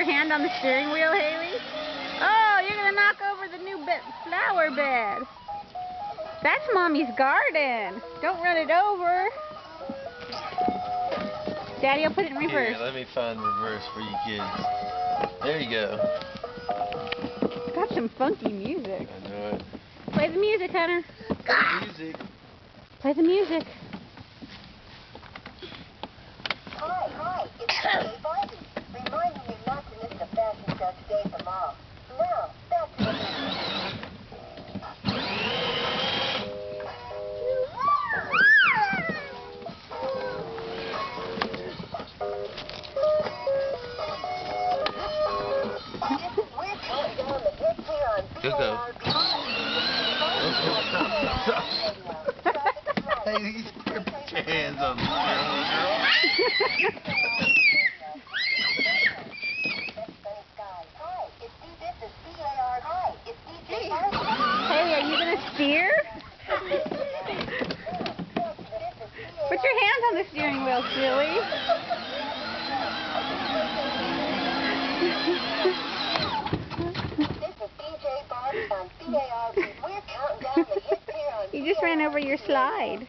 your hand on the steering wheel, Haley? Oh, you're going to knock over the new flower bed. That's Mommy's garden. Don't run it over. Daddy will put it in reverse. Here, let me find reverse for you kids. There you go. Got some funky music. I know it. Play the music, Hunter. Play music. Play the music. Hi, it's Haley Biden, reminding you not to miss the fashion show today at the mall. Now, back to the music. We're counting down the hits here on Hey, you put your hands on the steering wheel, girl. Hey, are you going to steer? Put your hands on the steering wheel, silly. You just ran over your slide.